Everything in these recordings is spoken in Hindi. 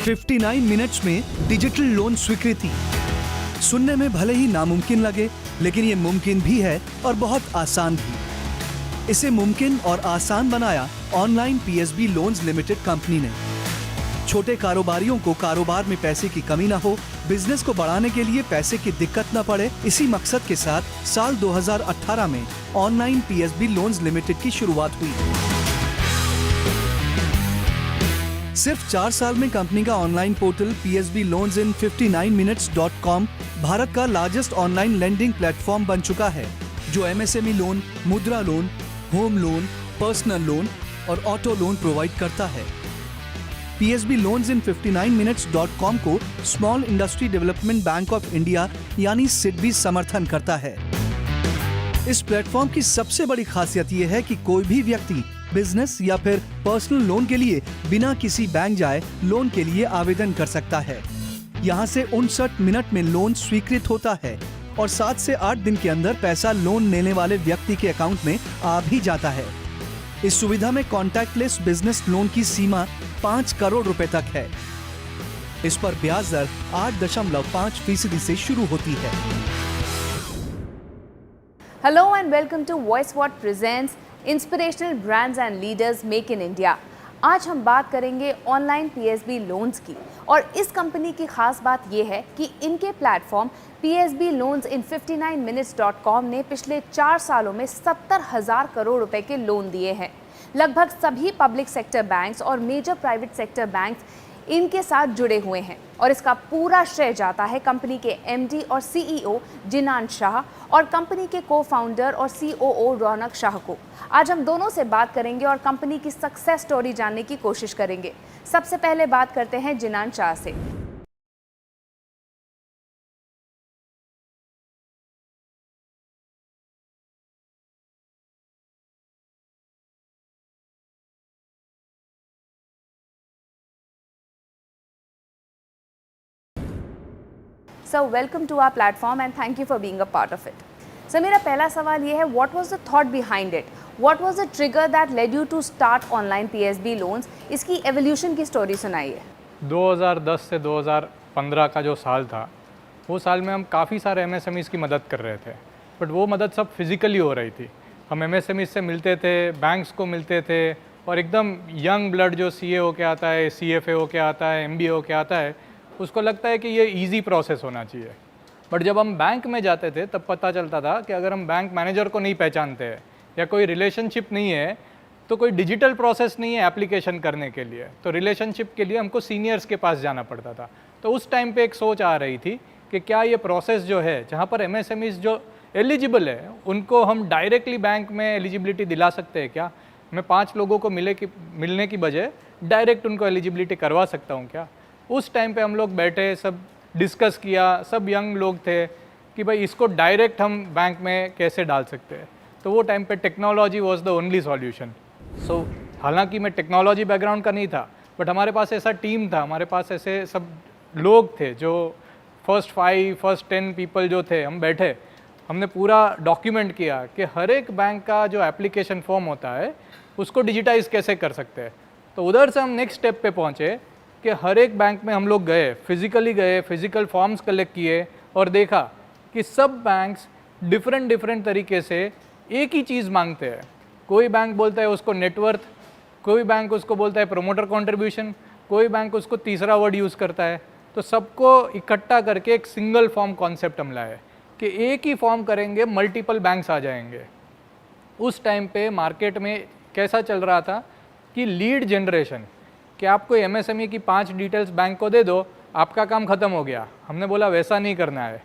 59 मिनट्स में डिजिटल लोन स्वीकृति। सुनने में भले ही नामुमकिन लगे, लेकिन ये मुमकिन भी है और बहुत आसान भी। इसे मुमकिन और आसान बनाया online PSB loans limited company ने। छोटे कारोबारियों को कारोबार में पैसे की कमी ना हो, बिजनेस को बढ़ाने के लिए पैसे की दिक्कत ना पड़े, इसी मकसद के साथ साल 2018 में ऑनलाइन पीएसबी लोन्स लिमिटेड की शुरुआत हुई। सिर्फ 4 साल में कंपनी का ऑनलाइन पोर्टल psbloansin59minutes.com भारत का लार्जेस्ट ऑनलाइन लेंडिंग प्लेटफॉर्म बन चुका है, जो एमएसएमई लोन, मुद्रा loan, home loan, personal loan और ऑटो लोन प्रोवाइड करता है। psbloansin59minutes.com को small industry development bank of India यानी सिडबी समर्थन करता है। इस प्लेटफॉर्म की सबसे बड़ी खासियत यह है कि कोई भी व्यक्ति बिजनेस या फिर पर्सनल लोन के लिए बिना किसी बैंक जाए लोन के लिए आवेदन कर सकता है। यहाँ से 59 मिनट में लोन स्वीकृत होता है और 7 से 8 दिन के अंदर पैसा लोन लेने वाले व्यक्ति के अकाउंट में आ भी जाता है। इस सुविधा में कॉन्टैक्टलेस बिजनेस लोन की सीमा 5 करोड़ रुपए तक है। इस पर ब्याज दर 8.5% से शुरू होती है। Hello and welcome to VoiceWhat presents Inspirational Brands and Leaders Make in India। आज हम बात करेंगे ऑनलाइन पीएसबी लोन्स की, और इस कंपनी की खास बात यह है कि इनके प्लेटफॉर्म psbloansin59minutes.com ने पिछले 4 सालों में 70,000 करोड़ रुपए के लोन दिए हैं। लगभग सभी पब्लिक सेक्टर बैंक्स और मेजर प्राइवेट सेक्टर बैंक्स इनके साथ जुड़े हुए हैं, और इसका पूरा श्रेय जाता है कंपनी के एमडी और सीईओ जिनान शाह और कंपनी के को फाउंडर और सीओओ रौनक शाह को। आज हम दोनों से बात करेंगे और कंपनी की सक्सेस स्टोरी जानने की कोशिश करेंगे। सबसे पहले बात करते हैं जिनान शाह से। So welcome to our platform and thank you for being a part of it. So मेरा पहला सवाल ये है, what was the thought behind it? What was the trigger that led you to start online PSB loans? इसकी evolution की story सुनाइए। 2010 से 2015 का जो साल था, वो साल में हम काफ़ी सारे MSMEs की मदद कर रहे थे, बट वो मदद सब फिज़िकली हो रही थी। हम MSMEs से मिलते थे, बैंक्स को मिलते थे, और एकदम यंग ब्लड जो CA हो के आता है, CFA हो के आता है, MBA हो के आता है, उसको लगता है कि ये इजी प्रोसेस होना चाहिए। बट जब हम बैंक में जाते थे तब पता चलता था कि अगर हम बैंक मैनेजर को नहीं पहचानते हैं या कोई रिलेशनशिप नहीं है, तो कोई डिजिटल प्रोसेस नहीं है एप्लीकेशन करने के लिए, तो रिलेशनशिप के लिए हमको सीनियर्स के पास जाना पड़ता था। तो उस टाइम पे एक सोच आ रही थी कि क्या ये प्रोसेस जो है, जहाँ पर MSMEs जो एलिजिबल है उनको हम डायरेक्टली बैंक में एलिजिबिलिटी दिला सकते हैं क्या? मैं 5 लोगों को मिलने की बजाय डायरेक्ट उनको एलिजिबिलिटी करवा सकता हूँ क्या? उस टाइम पे हम लोग बैठे, सब डिस्कस किया, सब यंग लोग थे कि भाई इसको डायरेक्ट हम बैंक में कैसे डाल सकते हैं। तो वो टाइम पे technology was the only solution. So हालांकि मैं टेक्नोलॉजी बैकग्राउंड का नहीं था, बट हमारे पास ऐसा टीम था, हमारे पास ऐसे सब लोग थे जो फर्स्ट 10 पीपल जो थे, हम बैठे, हमने पूरा डॉक्यूमेंट किया कि हर एक बैंक का जो एप्लीकेशन फॉर्म होता है उसको डिजिटाइज कैसे कर सकते हैं। तो उधर से हम नेक्स्ट स्टेप पे पहुँचे कि हर एक बैंक में हम लोग गए, फिज़िकल फॉर्म्स कलेक्ट किए और देखा कि सब बैंक्स डिफरेंट तरीके से एक ही चीज़ मांगते हैं। कोई बैंक बोलता है उसको नेटवर्थ, कोई बैंक उसको बोलता है प्रोमोटर कंट्रीब्यूशन, कोई बैंक उसको तीसरा वर्ड यूज़ करता है। तो सबको इकट्ठा करके एक सिंगल फॉर्म कॉन्सेप्ट हम लाए कि एक ही फॉर्म करेंगे, मल्टीपल बैंक्स आ जाएंगे। उस टाइम पे मार्केट में कैसा चल रहा था कि लीड जनरेशन, कि आप कोई MSME की 5 डिटेल्स बैंक को दे दो, आपका काम ख़त्म हो गया। हमने बोला वैसा नहीं करना है,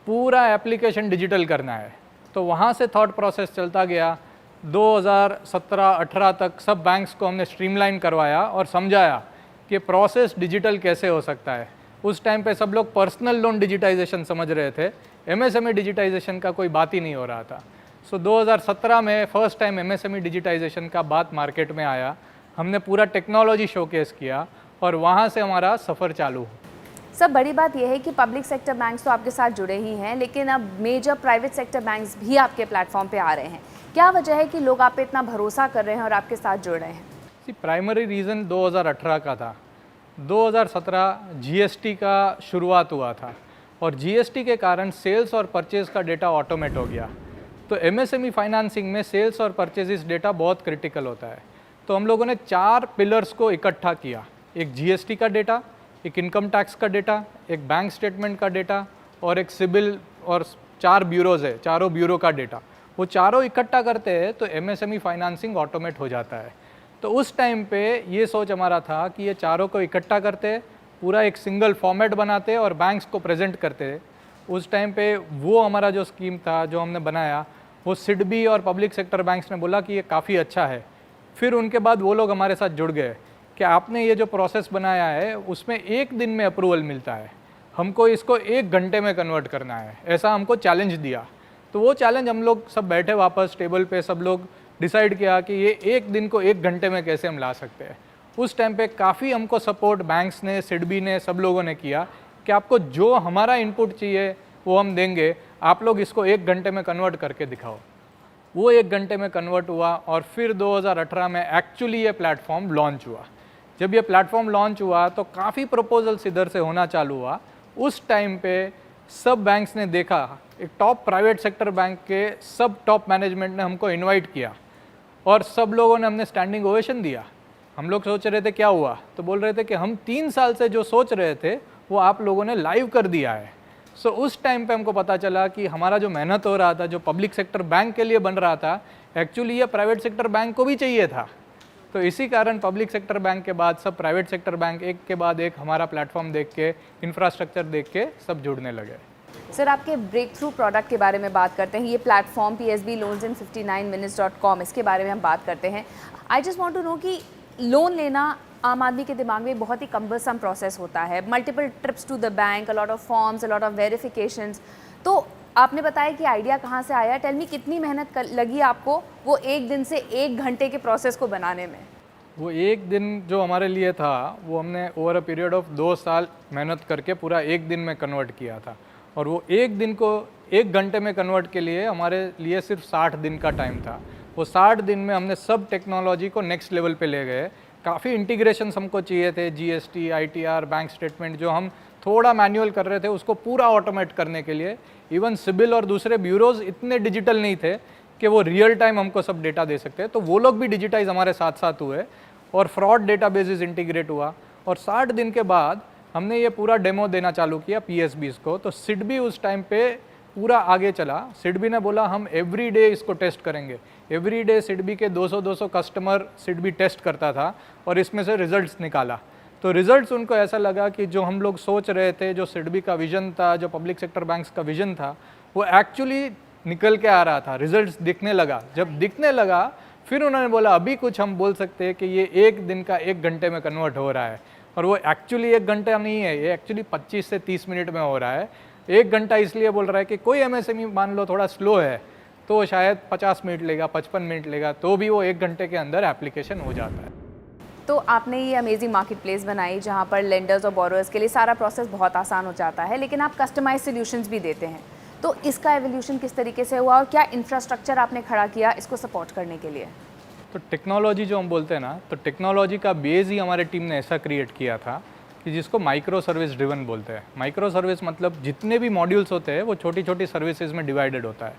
पूरा एप्लीकेशन डिजिटल करना है। तो वहाँ से थॉट प्रोसेस चलता गया। 2017-18 तक सब बैंक्स को हमने स्ट्रीमलाइन करवाया और समझाया कि प्रोसेस डिजिटल कैसे हो सकता है। उस टाइम पे सब लोग पर्सनल लोन डिजिटाइजेशन समझ रहे थे, MSME डिजिटाइजेशन का कोई बात ही नहीं हो रहा था। सो 2017 में फर्स्ट टाइम MSME डिजिटाइजेशन का बात मार्केट में आया। हमने पूरा टेक्नोलॉजी शोकेस किया और वहाँ से हमारा सफ़र चालू हुआ। सब बड़ी बात यह है कि पब्लिक सेक्टर बैंक्स तो आपके साथ जुड़े ही हैं, लेकिन अब मेजर प्राइवेट सेक्टर बैंक्स भी आपके प्लेटफॉर्म पे आ रहे हैं। क्या वजह है कि लोग आप पे इतना भरोसा कर रहे हैं और आपके साथ जुड़ रहे हैं? प्राइमरी रीज़न 2018 का था 2017 जीएसटी का शुरुआत हुआ था और जीएसटी के कारण सेल्स और परचेज़ का डेटा ऑटोमेट हो गया। तो एमएसएमई फाइनेंसिंग में सेल्स और परचेज़ डेटा बहुत क्रिटिकल होता है। तो हम लोगों ने 4 पिलर्स को इकट्ठा किया, एक जीएसटी का डेटा, एक इनकम टैक्स का डेटा, एक बैंक स्टेटमेंट का डेटा और एक सिबिल, और 4 ब्यूरोज है, चारों ब्यूरो का डेटा। वो चारों इकट्ठा करते हैं तो एमएसएमई फाइनेंसिंग ऑटोमेट हो जाता है। तो उस टाइम पे ये सोच हमारा था कि ये चारों को इकट्ठा करते, पूरा एक सिंगल फॉर्मेट बनाते और बैंक्स को प्रेजेंट करते। उस टाइम पे वो हमारा जो स्कीम था जो हमने बनाया, वो सिडबी और पब्लिक सेक्टर बैंक्स ने बोला कि ये काफ़ी अच्छा है। फिर उनके बाद वो लोग हमारे साथ जुड़ गए कि आपने ये जो प्रोसेस बनाया है उसमें 1 दिन में अप्रूवल मिलता है, हमको इसको 1 घंटे में कन्वर्ट करना है, ऐसा हमको चैलेंज दिया। तो वो चैलेंज हम लोग सब बैठे वापस टेबल पे, सब लोग डिसाइड किया कि ये 1 दिन को 1 घंटे में कैसे हम ला सकते हैं। उस टाइम पे काफ़ी हमको सपोर्ट बैंक्स ने, सिडबी ने, सब लोगों ने किया कि आपको जो हमारा इनपुट चाहिए वो हम देंगे, आप लोग इसको 1 घंटे में कन्वर्ट करके दिखाओ। वो 1 घंटे में कन्वर्ट हुआ और फिर 2018 में एक्चुअली ये प्लेटफॉर्म लॉन्च हुआ। जब ये प्लेटफॉर्म लॉन्च हुआ तो काफ़ी प्रपोजल्स इधर से होना चालू हुआ। उस टाइम पे सब बैंक्स ने देखा, एक टॉप प्राइवेट सेक्टर बैंक के सब टॉप मैनेजमेंट ने हमको इनवाइट किया और सब लोगों ने हमने स्टैंडिंग ओवेशन दिया। हम लोग सोच रहे थे क्या हुआ, तो बोल रहे थे कि हम 3 साल से जो सोच रहे थे वो आप लोगों ने लाइव कर दिया है। सो उस टाइम पे हमको पता चला कि हमारा जो मेहनत हो रहा था, जो पब्लिक सेक्टर बैंक के लिए बन रहा था, एक्चुअली ये प्राइवेट सेक्टर बैंक को भी चाहिए था। तो इसी कारण पब्लिक सेक्टर बैंक के बाद सब प्राइवेट सेक्टर बैंक एक के बाद एक हमारा प्लेटफॉर्म देख के, इंफ्रास्ट्रक्चर देख के सब जुड़ने लगे। सर, आपके ब्रेक थ्रू प्रोडक्ट के बारे में बात करते हैं। ये platform PSB Loans in 59minutes.com, इसके बारे में हम बात करते हैं। I just want to know कि लोन लेना आम आदमी के दिमाग में बहुत ही कम्बरसम प्रोसेस होता है, multiple trips to the bank, a lot of forms, a lot of verifications. तो आपने बताया कि आइडिया कहाँ से आया, टेल मी कितनी मेहनत लगी आपको वो 1 दिन से 1 घंटे के प्रोसेस को बनाने में? वो 1 दिन जो हमारे लिए था वो हमने ओवर अ पीरियड ऑफ 2 साल मेहनत करके पूरा 1 दिन में कन्वर्ट किया था। और वो 1 दिन को 1 घंटे में कन्वर्ट के लिए हमारे लिए सिर्फ 60 दिन का टाइम था। वो 60 दिन में हमने सब टेक्नोलॉजी को नेक्स्ट लेवल पे ले गए। काफ़ी इंटीग्रेशंस हमको चाहिए थे, GST, ITR, बैंक स्टेटमेंट, जो हम थोड़ा मैनुअल कर रहे थे उसको पूरा ऑटोमेट करने के लिए। इवन सिबिल और दूसरे ब्यूरोज इतने डिजिटल नहीं थे कि वो रियल टाइम हमको सब डेटा दे सकते हैं, तो वो लोग भी डिजिटाइज हमारे साथ साथ हुए और फ्रॉड डेटाबेसेस इंटीग्रेट हुआ। और 60 दिन के बाद हमने ये पूरा डेमो देना चालू किया PSBs को। तो सिडबी उस टाइम पे पूरा आगे चला। सिडबी ने बोला हम एवरी डे इसको टेस्ट करेंगे। एवरी डे सिडबी के 200 कस्टमर सिडबी टेस्ट करता था और इसमें से रिजल्ट्स निकाला। तो रिजल्ट्स उनको ऐसा लगा कि जो हम लोग सोच रहे थे, जो सिडबी का विजन था, जो पब्लिक सेक्टर बैंक्स का विजन था, वो एक्चुअली निकल के आ रहा था, रिजल्ट्स दिखने लगा। जब दिखने लगा फिर उन्होंने बोला अभी कुछ हम बोल सकते हैं कि ये 1 दिन का 1 घंटे में कन्वर्ट हो रहा है। और वो एक्चुअली 1 घंटा नहीं है, ये एक्चुअली 25 से 30 मिनट में हो रहा है। 1 घंटा इसलिए बोल रहा है कि कोई MSME मान लो थोड़ा स्लो है तो शायद 50 मिनट लेगा, 55 मिनट लेगा, तो भी वो 1 घंटे के अंदर एप्लीकेशन हो जाता है। तो आपने ये अमेजिंग मार्केट प्लेस बनाई जहाँ पर लेंडर्स और बोरोअर्स के लिए सारा प्रोसेस बहुत आसान हो जाता है, लेकिन आप कस्टमाइज सोल्यूशंस भी देते हैं। तो इसका एवोल्यूशन किस तरीके से हुआ और क्या इंफ्रास्ट्रक्चर आपने खड़ा किया इसको सपोर्ट करने के लिए? तो टेक्नोलॉजी जो हम बोलते हैं ना, तो टेक्नोलॉजी का बेस ही हमारे टीम ने ऐसा क्रिएट किया था कि जिसको माइक्रो सर्विस ड्रिवन बोलते हैं। माइक्रो सर्विस मतलब जितने भी मॉड्यूल्स होते हैं वो छोटी छोटी सर्विसेज में डिवाइडेड होता है।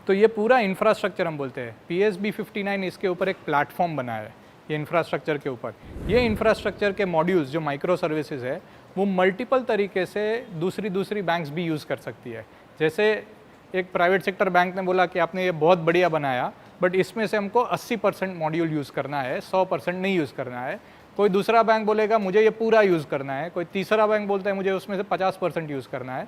तो ये पूरा इंफ्रास्ट्रक्चर हम बोलते हैं। PSB 59 इसके ऊपर एक प्लेटफॉर्म बनाया है, ये इंफ्रास्ट्रक्चर के ऊपर। ये इंफ्रास्ट्रक्चर के मॉड्यूल्स जो माइक्रो सर्विसेज है वो मल्टीपल तरीके से दूसरी बैंक्स भी यूज़ कर सकती है। जैसे एक प्राइवेट सेक्टर बैंक ने बोला कि आपने ये बहुत बढ़िया बनाया, बट इसमें से हमको 80% मॉड्यूल यूज़ करना है, 100% नहीं यूज़ करना है। कोई दूसरा बैंक बोलेगा मुझे ये पूरा यूज़ करना है, कोई तीसरा बैंक बोलता है मुझे उसमें से 50% यूज़ करना है।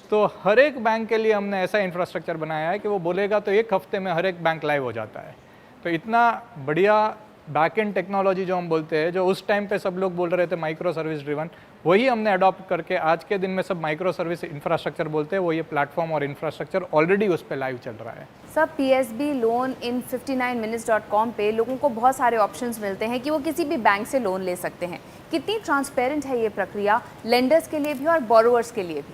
तो हर एक बैंक के लिए हमने ऐसा इंफ्रास्ट्रक्चर बनाया है कि वो बोलेगा तो 1 हफ्ते में हर एक बैंक लाइव हो जाता है। तो इतना बढ़िया बैक एंड टेक्नोलॉजी जो हम बोलते हैं, जो उस टाइम पे सब लोग बोल रहे थे माइक्रो सर्विस ड्रिवन, वही हमने अडॉप्ट करके आज के दिन में सब माइक्रो सर्विस इंफ्रास्ट्रक्चर बोलते हैं। वो ये प्लेटफॉर्म और इंफ्रास्ट्रक्चर ऑलरेडी उस पर लाइव चल रहा है। Sir, PSB Loan in 59minutes.com पे लोगों को बहुत सारे ऑप्शंस मिलते हैं कि वो किसी भी बैंक से लोन ले सकते हैं। कितनी ट्रांसपेरेंट है ये प्रक्रिया लेंडर्स के लिए भी और बोरोअर्स के लिए भी?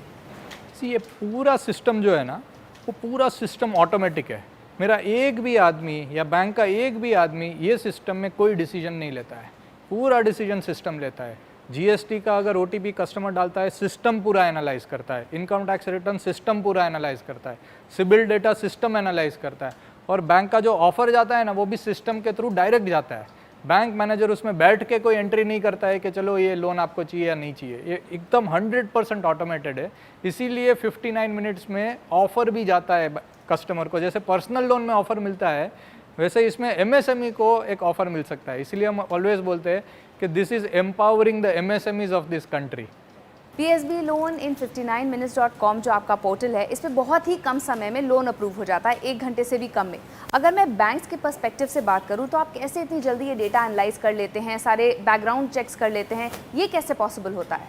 ये पूरा सिस्टम जो है ना, वो पूरा सिस्टम ऑटोमेटिक है। मेरा एक भी आदमी या बैंक का एक भी आदमी ये सिस्टम में कोई डिसीजन नहीं लेता है, पूरा डिसीजन सिस्टम लेता है। जीएसटी का अगर ओटीपी कस्टमर डालता है, सिस्टम पूरा एनालाइज करता है, इनकम टैक्स रिटर्न सिस्टम पूरा एनालाइज करता है, सिबिल डेटा सिस्टम एनालाइज करता है, और बैंक का जो ऑफर जाता है ना वो भी सिस्टम के थ्रू डायरेक्ट जाता है। बैंक मैनेजर उसमें बैठ के कोई एंट्री नहीं करता है कि चलो ये लोन आपको चाहिए या नहीं चाहिए, ये एकदम 100% ऑटोमेटेड है। इसीलिए 59 मिनट्स में ऑफर भी जाता है कस्टमर को। जैसे पर्सनल लोन में ऑफर मिलता है वैसे इसमें एमएसएमई को एक ऑफर मिल सकता है। इसीलिए हम ऑलवेज बोलते हैं कि this is empowering the MSMEs of this country. PSB loan in 59minutes.com जो आपका पोर्टल है, इस पे बहुत ही कम समय में लोन अप्रूव हो जाता है, 1 घंटे से भी कम में। अगर मैं बैंक्स के पर्सपेक्टिव से बात करूं तो आप कैसे इतनी जल्दी ये डेटा एनालाइज कर लेते हैं, सारे बैकग्राउंड चेक्स कर लेते हैं, ये कैसे पॉसिबल होता है?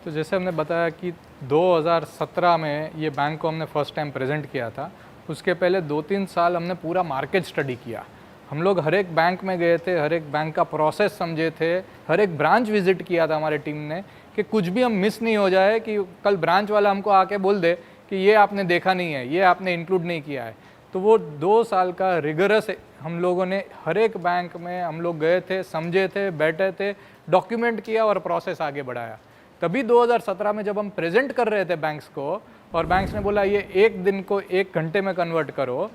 तो जैसे हमने बताया कि 2017 में ये बैंक को हमने फर्स्ट टाइम प्रेजेंट किया था। उसके पहले 2-3 साल हमने पूरा मार्केट स्टडी किया। हम लोग हर एक बैंक में गए थे, हर एक बैंक का प्रोसेस समझे थे, हर एक ब्रांच विजिट किया था हमारे टीम ने कि कुछ भी हम मिस नहीं हो जाए कि कल ब्रांच वाला हमको आके बोल दे कि ये आपने देखा नहीं है, ये आपने इंक्लूड नहीं किया है। तो वो 2 साल का रिगरस हम लोगों ने हर एक बैंक में हम लोग गए थे, समझे थे, बैठे थे, डॉक्यूमेंट किया और प्रोसेस आगे बढ़ाया। तभी 2017 में जब हम प्रेजेंट कर रहे थे बैंक्स को और बैंक्स ने बोला ये 1 दिन को 1 घंटे में कन्वर्ट करो,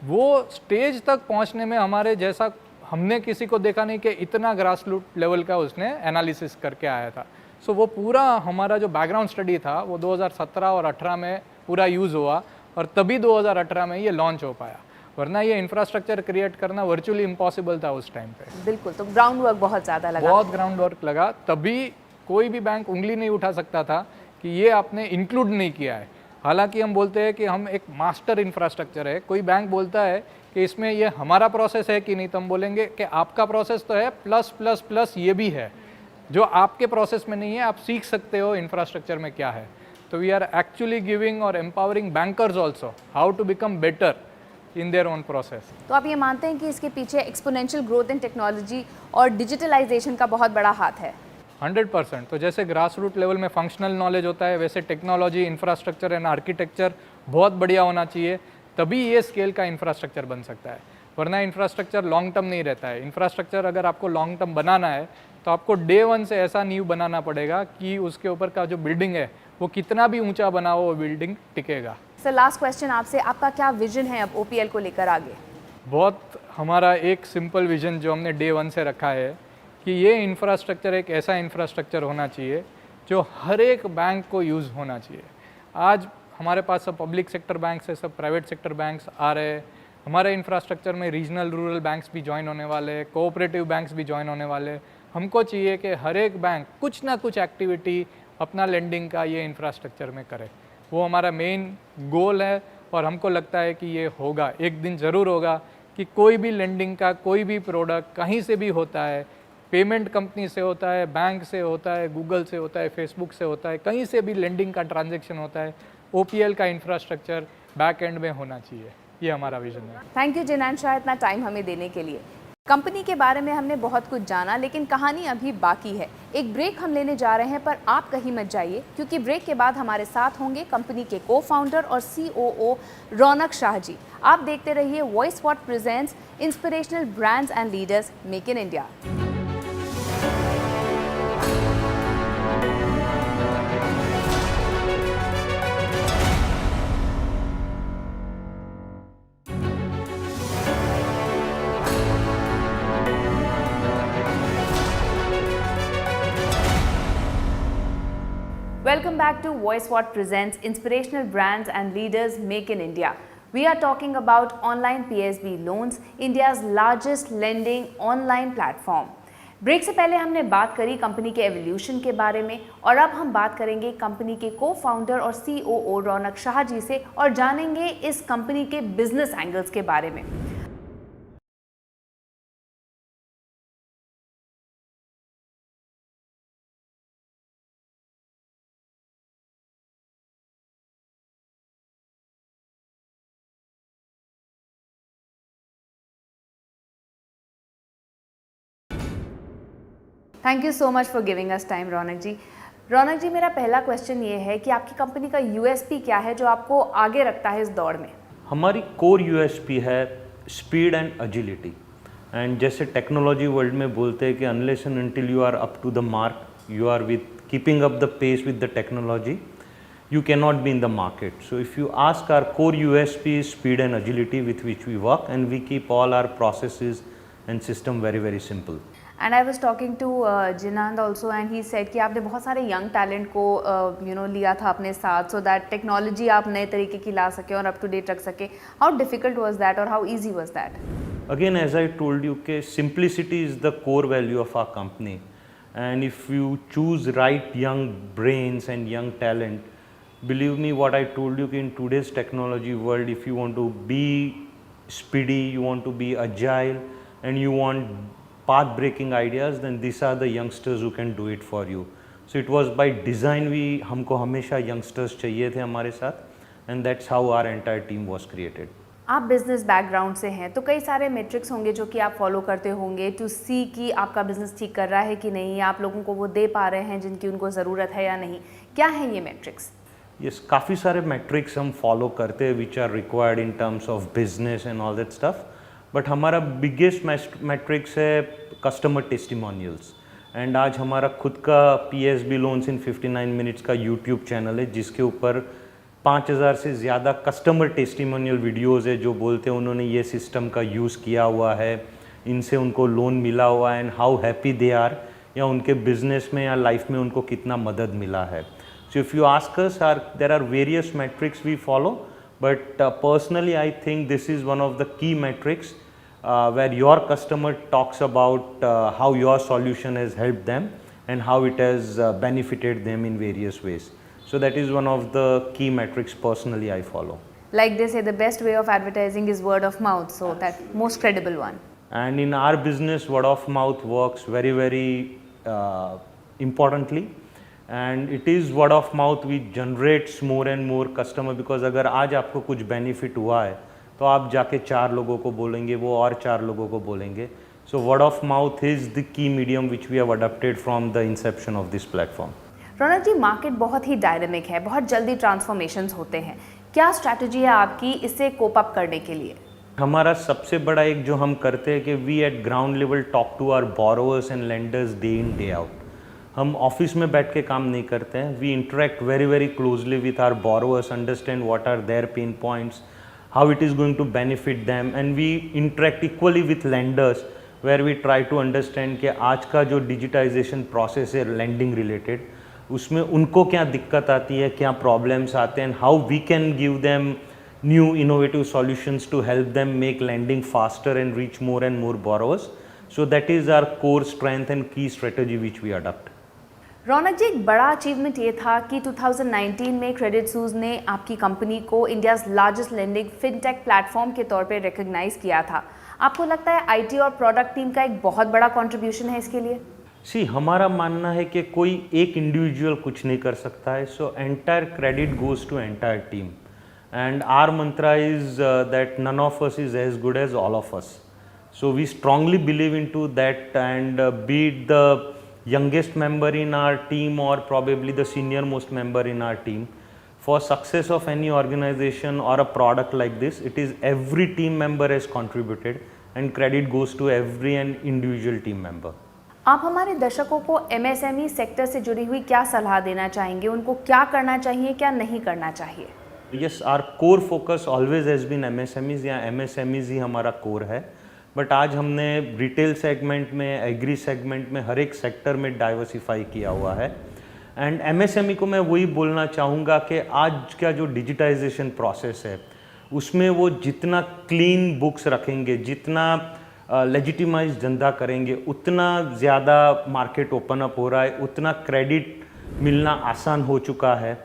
वो स्टेज तक पहुंचने में हमारे जैसा हमने किसी को देखा नहीं कि इतना ग्रास रूट लेवल का उसने एनालिसिस करके आया था। सो वो पूरा हमारा जो बैकग्राउंड स्टडी था वो 2017 और 18 में पूरा यूज़ हुआ और तभी 2018 में ये लॉन्च हो पाया, वरना ये इंफ्रास्ट्रक्चर क्रिएट करना वर्चुअली इम्पॉसिबल था उस टाइम पे। बिल्कुल, तो ग्राउंड वर्क बहुत ज़्यादा लगा, बहुत ग्राउंड वर्क लगा, तभी कोई भी बैंक उंगली नहीं उठा सकता था कि ये आपने इंक्लूड नहीं किया है। हालांकि हम बोलते हैं कि हम एक मास्टर इंफ्रास्ट्रक्चर है। कोई बैंक बोलता है कि इसमें ये हमारा प्रोसेस है कि नहीं, तो हम बोलेंगे कि आपका प्रोसेस तो है, प्लस प्लस प्लस ये भी है जो आपके प्रोसेस में नहीं है, आप सीख सकते हो इंफ्रास्ट्रक्चर में क्या है। तो वी आर एक्चुअली गिविंग और empowering bankers also how to become better in their own process. तो आप ये मानते हैं कि इसके पीछे एक्सपोनेंशियल ग्रोथ इन टेक्नोलॉजी और डिजिटलाइजेशन का बहुत बड़ा हाथ है? 100%। तो जैसे ग्रास रूट लेवल में फंक्शनल नॉलेज होता है, वैसे टेक्नोलॉजी, इंफ्रास्ट्रक्चर एंड आर्किटेक्चर बहुत बढ़िया होना चाहिए, तभी ये स्केल का इंफ्रास्ट्रक्चर बन सकता है। वरना इंफ्रास्ट्रक्चर लॉन्ग टर्म नहीं रहता है। इंफ्रास्ट्रक्चर अगर आपको लॉन्ग टर्म बनाना है तो आपको डे 1 से ऐसा नींव बनाना पड़ेगा कि उसके ऊपर का जो बिल्डिंग है वो कितना भी ऊंचा बनाओ वो बिल्डिंग टिकेगा। सर, लास्ट क्वेश्चन आपसे, आपका क्या विजन है अब OPL को लेकर आगे? बहुत हमारा एक सिंपल विजन जो हमने डे 1 से रखा है कि ये इंफ्रास्ट्रक्चर एक ऐसा इंफ्रास्ट्रक्चर होना चाहिए जो हर एक बैंक को यूज़ होना चाहिए। आज हमारे पास सब पब्लिक सेक्टर बैंक्स है, सब प्राइवेट सेक्टर बैंक्स आ रहे हैं। हमारे इंफ्रास्ट्रक्चर में रीजनल रूरल बैंक्स भी ज्वाइन होने वाले, कोऑपरेटिव बैंक्स भी ज्वाइन होने वाले। हमको चाहिए कि हर एक बैंक कुछ ना कुछ एक्टिविटी अपना लेंडिंग का ये इंफ्रास्ट्रक्चर में करे। वो हमारा मेन गोल है और हमको लगता है कि ये होगा, एक दिन ज़रूर होगा कि कोई भी लेंडिंग का कोई भी प्रोडक्ट कहीं से भी होता है, पेमेंट कंपनी से होता है, बैंक से होता है, गूगल से होता है, फेसबुक से होता है, कहीं से भी लेंडिंग का ट्रांजैक्शन होता है, OPL का इंफ्रास्ट्रक्चर बैक एंड में होना चाहिए। ये हमारा विजन है। थैंक यू जिनान शाह, इतना टाइम हमें देने के लिए। कंपनी के बारे में हमने बहुत कुछ जाना, लेकिन कहानी अभी बाकी है। एक ब्रेक हम लेने जा रहे हैं, पर आप कहीं मत जाइए, क्योंकि ब्रेक के बाद हमारे साथ होंगे कंपनी के को-फाउंडर और COO रौनक शाह जी। आप देखते रहिए voice what presents inspirational brands and leaders make in India. Welcome back to Voice What presents Inspirational Brands and Leaders Make in India. We are talking about online PSB loans, India's largest lending online platform. Break से पहले हमने बात करी कंपनी के एवोल्यूशन के बारे में, और अब हम बात करेंगे कंपनी के को-फाउंडर और COO रौनक शाह जी से और जानेंगे इस कंपनी के बिजनेस एंगल्स के बारे में। Thank you so much for giving us time Raunak ji. Raunak ji, मेरा पहला क्वेश्चन ये है कि आपकी कंपनी का USP क्या है जो आपको आगे रखता है इस दौड़ में? हमारी कोर USP है स्पीड एंड एजिलिटी। एंड जैसे टेक्नोलॉजी वर्ल्ड में बोलते हैं कि unless and until you are up to the mark you are with keeping up the pace with the technology, you cannot be in the market. So if you ask, our core USP is speed and agility with which we work, and we keep all our processes and system very very simple. And I was talking to Jinand also and he said कि आपने बहुत सारे यंग टैलेंट को लिया था अपने साथ सो दैट टेक्नोलॉजी आप नए तरीके की ला सके और अप टू डेट रख सके. हाउ डिफिकल्ट वॉज दैट और how easy was that? Again, as I told you, simplicity is the core value of our company, and if you choose right young brains and young talent, believe me what I told you, in today's technology world, if you want to be speedy, you want to be agile, and you want path breaking ideas, then these are the youngsters who can do it for you. So it was by design, हमको हमेशा youngsters चाहिए थे हमारे साथ, and that's how our entire team was created. आप बिजनेस बैकग्राउंड से हैं तो कई सारे मेट्रिक्स होंगे जो कि आप फॉलो करते होंगे टू सी कि आपका बिजनेस ठीक कर रहा है कि नहीं, आप लोगों को वो दे पा रहे हैं जिनकी उनको ज़रूरत है या नहीं. क्या है ये मेट्रिक्स? Yes, काफ़ी सारे metrics हम follow करते हैं which are required in terms of business and all that stuff. But हमारा बिगेस्ट मैट्रिक्स है कस्टमर टेस्टिमोनियल्स. एंड आज हमारा खुद का PSB लोन्स इन 59 मिनट्स का यूट्यूब चैनल है जिसके ऊपर 5000 से ज़्यादा कस्टमर टेस्टिमोनियल वीडियोज़ है जो बोलते हैं उन्होंने ये सिस्टम का यूज़ किया हुआ है, इनसे उनको लोन मिला हुआ है, and how happy they are, या उनके बिजनेस में या लाइफ में उनको कितना मदद मिला है. So if you ask us, there are various metrics we follow, but personally I think this is one of the key metrics where your customer talks about how your solution has helped them and how it has benefited them in various ways. So that is one of the key metrics personally I follow. Like they say, the best way of advertising is word of mouth, so that most credible one. And in our business, word of mouth works very very importantly. And it is word of mouth which generates more and more customer, because अगर आज आपको कुछ benefit हुआ है तो आप जाके 4 लोगों को बोलेंगे, वो और 4 लोगों को बोलेंगे. So word of mouth is the key medium which we have adopted from the inception of this platform. Raunak ji, market बहुत ही डायनेमिक है, बहुत जल्दी ट्रांसफॉर्मेशंस होते हैं. क्या स्ट्रैटेजी है आपकी इससे कोप अप करने के लिए? हमारा सबसे बड़ा एक जो हम करते हैं कि we at ground level talk to our borrowers and lenders day in day out. हम ऑफिस में बैठ के काम नहीं करते हैं. We interact very very closely with our borrowers, understand what are their pain points, how it is going to benefit them, and we interact equally with lenders where we try to understand कि आज का जो डिजिटाइजेशन प्रोसेस है लेंडिंग रिलेटेड, उसमें उनको क्या दिक्कत आती है, क्या प्रॉब्लम्स आते हैं, how we can give them new innovative solutions to help them make lending faster and reach more and more borrowers. So that is our core strength and key strategy which we adopt. Raunak ji, एक बड़ा अचीवमेंट ये था कि 2019 में क्रेडिट सूज ने आपकी कंपनी को India's largest lending fintech platform के तौर पे रिकॉग्नाइज किया था. आपको लगता है आईटी और प्रोडक्ट टीम का एक बहुत बड़ा कंट्रीब्यूशन है इसके लिए? हमारा मानना है कि कोई एक इंडिविजुअल कुछ नहीं कर सकता है. So entire credit goes to entire team, and our mantra is that none of us is as good as all of us. So we strongly believe in to that, and be it the youngest member in our team or probably the senior most member in our team, for success of any organization or a product like this, it is every team member has contributed and credit goes to every and individual team member. आप हमारे दर्शकों को MSME सेक्टर से जुड़ी हुई क्या सलाह देना चाहेंगे? उनको क्या करना चाहिए, क्या नहीं करना चाहिए? Yes, our core focus always has been MSMEs, या MSMEs ही हमारा core है. बट आज हमने रिटेल सेगमेंट में, एग्री सेगमेंट में, हर एक सेक्टर में डाइवर्सिफाई किया हुआ है. एंड एमएसएमई को मैं वही बोलना चाहूँगा कि आज का जो डिजिटाइजेशन प्रोसेस है उसमें वो जितना क्लीन बुक्स रखेंगे, जितना लेजिटिमाइज धंधा करेंगे, उतना ज़्यादा मार्केट ओपन अप हो रहा है, उतना क्रेडिट मिलना आसान हो चुका है.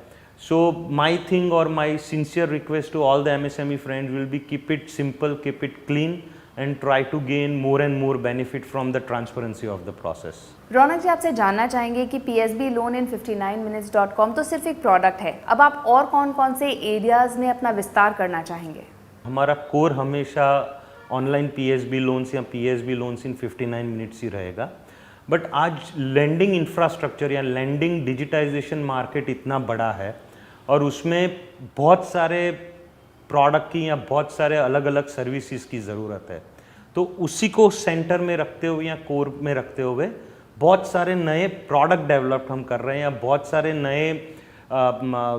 सो माई थिंग और my sincere request to all the MSME friends will be keep it simple, keep it clean, and try to gain more and more benefit from the transparency of the process. रौनक जी, आपसे जानना चाहेंगे कि PSB लोन इन 59minutes.com तो सिर्फ एक प्रोडक्ट है, अब आप और कौन-कौन से एरियाज में अपना विस्तार करना चाहेंगे? हमारा कोर हमेशा ऑनलाइन PSB लोन्स या PSB लोन्स इन 59 मिनट्स ही रहेगा. बट आज लेंडिंग इंफ्रास्ट्रक्चर या लेंडिंग डिजिटाइजेशन मार्केट इतना बड़ा है और उसमें बहुत सारे प्रोडक्ट की या बहुत सारे अलग अलग सर्विसेज की ज़रूरत है. तो उसी को सेंटर में रखते हुए या कोर में रखते हुए बहुत सारे नए प्रोडक्ट डेवलप हम कर रहे हैं, या बहुत सारे नए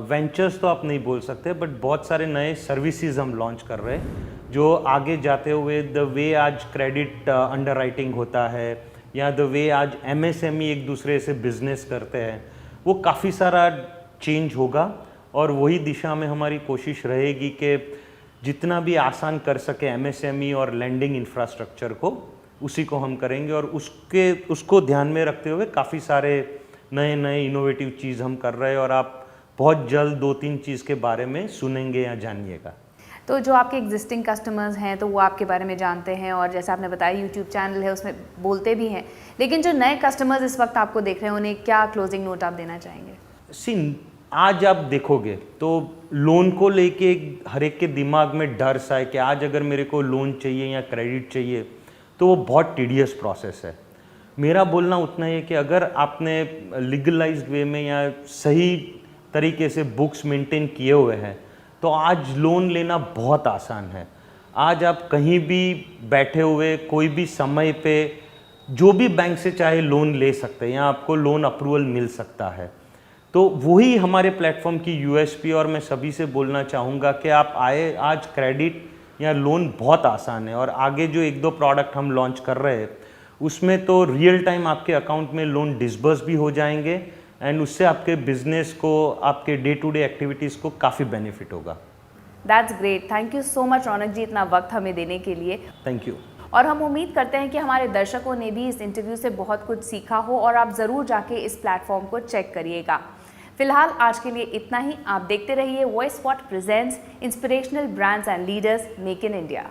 वेंचर्स तो आप नहीं बोल सकते, बट बहुत सारे नए सर्विसेज हम लॉन्च कर रहे हैं जो आगे जाते हुए द वे आज क्रेडिट अंडरराइटिंग होता है या द वे आज MSME एक दूसरे से बिजनेस करते हैं, वो काफ़ी सारा चेंज होगा। और वही दिशा में हमारी कोशिश रहेगी कि जितना भी आसान कर सके MSME और लैंडिंग इंफ्रास्ट्रक्चर को, उसी को हम करेंगे। और उसको ध्यान में रखते हुए काफ़ी सारे नए इनोवेटिव चीज़ हम कर रहे हैं, और आप बहुत जल्द 2-3 चीज़ के बारे में सुनेंगे या जानिएगा। तो जो आपके एग्जिस्टिंग कस्टमर्स हैं तो वो आपके बारे में जानते हैं, और जैसा आपने बताया यूट्यूब चैनल है उसमें बोलते भी हैं, लेकिन जो नए कस्टमर्स इस वक्त आपको देख रहे हैं उन्हें क्या क्लोजिंग नोट आप देना चाहेंगे? आज आप देखोगे तो लोन को लेके हर एक के दिमाग में डर सा है कि आज अगर मेरे को लोन चाहिए या क्रेडिट चाहिए तो वो बहुत टीडियस प्रोसेस है। मेरा बोलना उतना ही है कि अगर आपने लीगलाइज्ड वे में या सही तरीके से बुक्स मेंटेन किए हुए हैं तो आज लोन लेना बहुत आसान है। आज आप कहीं भी बैठे हुए कोई भी समय पे जो भी बैंक से चाहे लोन ले सकते हैं या आपको लोन अप्रूवल मिल सकता है। तो वही हमारे प्लेटफॉर्म की USP, और मैं सभी से बोलना चाहूँगा कि आप आए, आज क्रेडिट या लोन बहुत आसान है। और आगे जो 1-2 प्रोडक्ट हम लॉन्च कर रहे हैं उसमें तो रियल टाइम आपके अकाउंट में लोन डिसबर्स भी हो जाएंगे, एंड उससे आपके बिजनेस को, आपके डे टू डे एक्टिविटीज़ को काफ़ी बेनिफिट होगा। That's great, thank you so much Raunak ji इतना वक्त हमें देने के लिए। Thank you. और हम उम्मीद करते हैं कि हमारे दर्शकों ने भी इस इंटरव्यू से बहुत कुछ सीखा हो, और आप ज़रूर जाके इस प्लेटफॉर्म को चेक करिएगा। फिलहाल आज के लिए इतना ही। आप देखते रहिए voice what presents inspirational brands and leaders make in India.